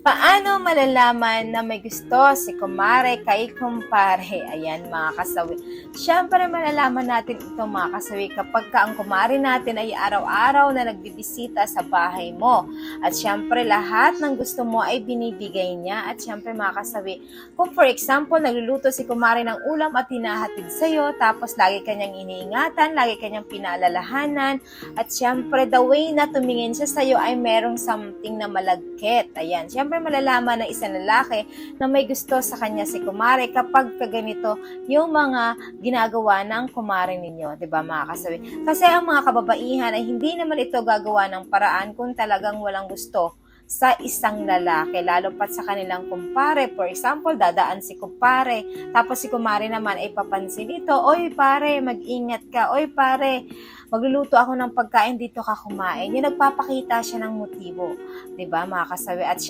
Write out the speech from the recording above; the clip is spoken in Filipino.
Paano malalaman na may gusto si kumare kay kumpare? Ayan mga kasawi. Siyempre malalaman natin ito mga kasawi kapag ang kumare natin ay araw-araw na nagbibisita sa bahay mo. At siyempre lahat ng gusto mo ay binibigay niya. At siyempre mga kasawi, kung for example nagluluto si kumare ng ulam at hinahatid sa'yo, tapos lagi kanyang iniingatan, lagi kanyang pinaalalahanan, at siyempre the way na tumingin siya sa'yo ay merong something na malagkit. Ayan, siyempre malalaman ng isang lalaki na may gusto sa kanya si kumare kapag kaganito yung mga ginagawa ng kumare ninyo, 'di ba mga kasawi? Kasi ang mga kababaihan ay hindi naman ito gagawa ng paraan kung talagang walang gusto sa isang lalaki, lalo pat sa kanilang kumpare. For example, dadaan si kumpare, tapos si kumare naman ay papansin ito, oy pare, mag-ingat ka, oy pare, magluluto ako ng pagkain, dito ka kumain. Yung nagpapakita siya ng motibo, 'di ba mga kasawi? At